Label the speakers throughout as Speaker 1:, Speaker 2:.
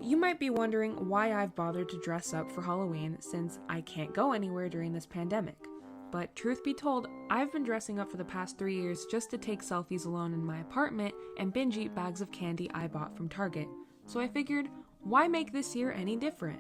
Speaker 1: you might be wondering why I've bothered to dress up for Halloween since I can't go anywhere during this pandemic. But truth be told, I've been dressing up for the past 3 years just to take selfies alone in my apartment and binge eat bags of candy I bought from Target. So I figured, why make this year any different?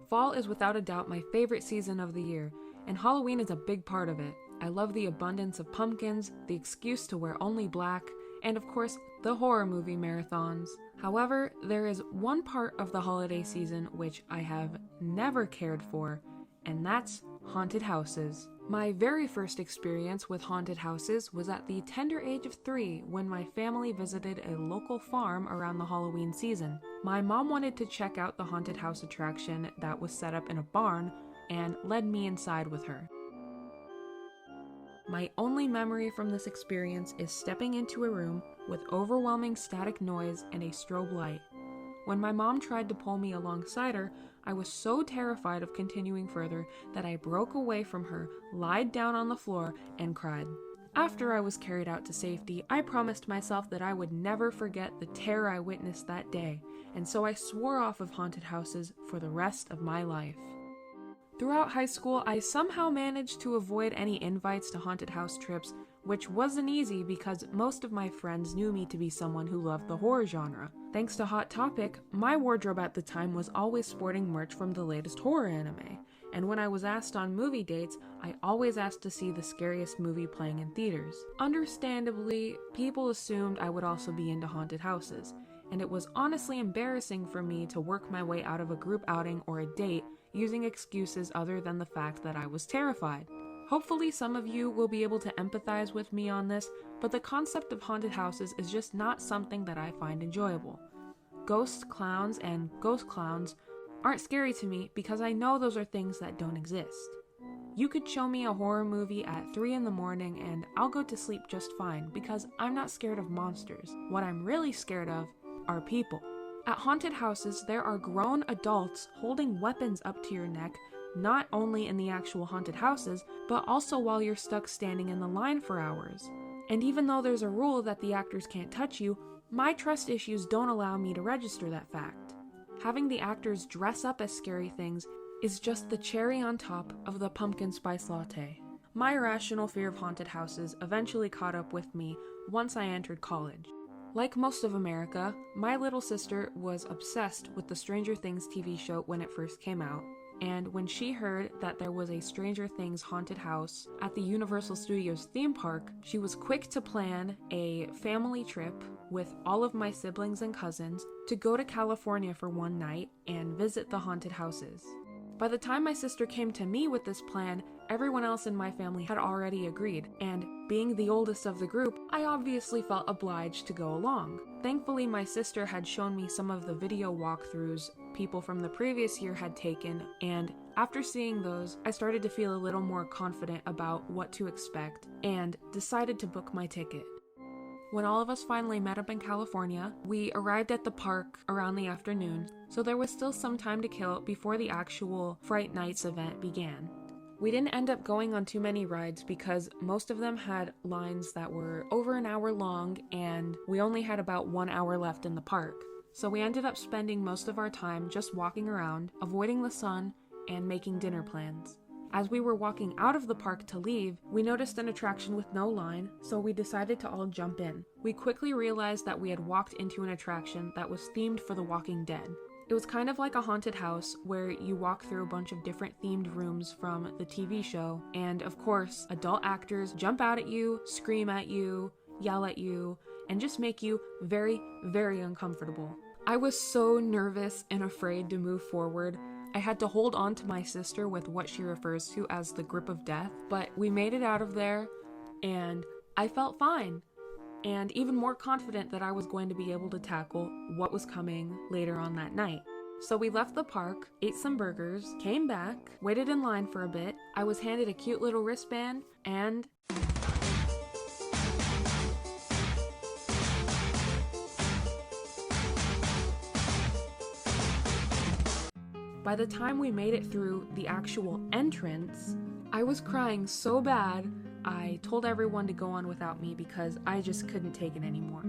Speaker 1: Fall is without a doubt my favorite season of the year, and Halloween is a big part of it. I love the abundance of pumpkins, the excuse to wear only black, and of course, the horror movie marathons. However, there is one part of the holiday season which I have never cared for, and that's haunted houses. My very first experience with haunted houses was at the tender age of 3 when my family visited a local farm around the Halloween season. My mom wanted to check out the haunted house attraction that was set up in a barn and led me inside with her. My only memory from this experience is stepping into a room with overwhelming static noise and a strobe light. When my mom tried to pull me alongside her, I was so terrified of continuing further that I broke away from her, lied down on the floor, and cried. After I was carried out to safety, I promised myself that I would never forget the terror I witnessed that day, and so I swore off of haunted houses for the rest of my life. Throughout high school, I somehow managed to avoid any invites to haunted house trips, which wasn't easy because most of my friends knew me to be someone who loved the horror genre. Thanks to Hot Topic, my wardrobe at the time was always sporting merch from the latest horror anime, and when I was asked on movie dates, I always asked to see the scariest movie playing in theaters. Understandably, people assumed I would also be into haunted houses, and it was honestly embarrassing for me to work my way out of a group outing or a date using excuses other than the fact that I was terrified. Hopefully some of you will be able to empathize with me on this, but the concept of haunted houses is just not something that I find enjoyable. Ghost clowns and ghost clowns aren't scary to me because I know those are things that don't exist. You could show me a horror movie at 3 in the morning and I'll go to sleep just fine because I'm not scared of monsters. What I'm really scared of are people. At haunted houses, there are grown adults holding weapons up to your neck, not only in the actual haunted houses, but also while you're stuck standing in the line for hours. And even though there's a rule that the actors can't touch you, my trust issues don't allow me to register that fact. Having the actors dress up as scary things is just the cherry on top of the pumpkin spice latte. My irrational fear of haunted houses eventually caught up with me once I entered college. Like most of America, my little sister was obsessed with the Stranger Things TV show when it first came out, and when she heard that there was a Stranger Things haunted house at the Universal Studios theme park, she was quick to plan a family trip with all of my siblings and cousins to go to California for one night and visit the haunted houses. By the time my sister came to me with this plan, everyone else in my family had already agreed, and being the oldest of the group, I obviously felt obliged to go along. Thankfully, my sister had shown me some of the video walkthroughs people from the previous year had taken, and after seeing those, I started to feel a little more confident about what to expect, and decided to book my ticket. When all of us finally met up in California, we arrived at the park around the afternoon, so there was still some time to kill before the actual Fright Nights event began. We didn't end up going on too many rides because most of them had lines that were over an hour long and we only had about 1 hour left in the park. So we ended up spending most of our time just walking around, avoiding the sun, and making dinner plans. As we were walking out of the park to leave, we noticed an attraction with no line, so we decided to all jump in. We quickly realized that we had walked into an attraction that was themed for The Walking Dead. It was kind of like a haunted house where you walk through a bunch of different themed rooms from the TV show, and of course, adult actors jump out at you, scream at you, yell at you, and just make you very, very uncomfortable. I was so nervous and afraid to move forward. I had to hold on to my sister with what she refers to as the grip of death, but we made it out of there, and I felt fine, and even more confident that I was going to be able to tackle what was coming later on that night. So we left the park, ate some burgers, came back, waited in line for a bit. I was handed a cute little wristband, and by the time we made it through the actual entrance, I was crying so bad, I told everyone to go on without me because I just couldn't take it anymore.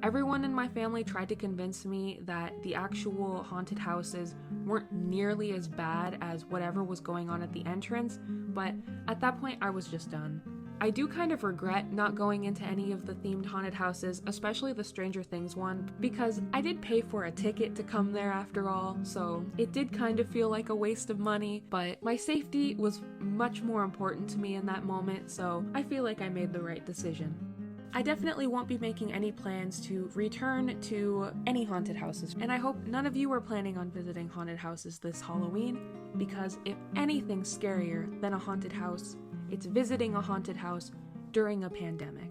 Speaker 1: Everyone in my family tried to convince me that the actual haunted houses weren't nearly as bad as whatever was going on at the entrance, but at that point I was just done. I do kind of regret not going into any of the themed haunted houses, especially the Stranger Things one, because I did pay for a ticket to come there after all, so it did kind of feel like a waste of money, but my safety was much more important to me in that moment, so I feel like I made the right decision. I definitely won't be making any plans to return to any haunted houses, and I hope none of you are planning on visiting haunted houses this Halloween, because if anything's scarier than a haunted house, it's visiting a haunted house during a pandemic.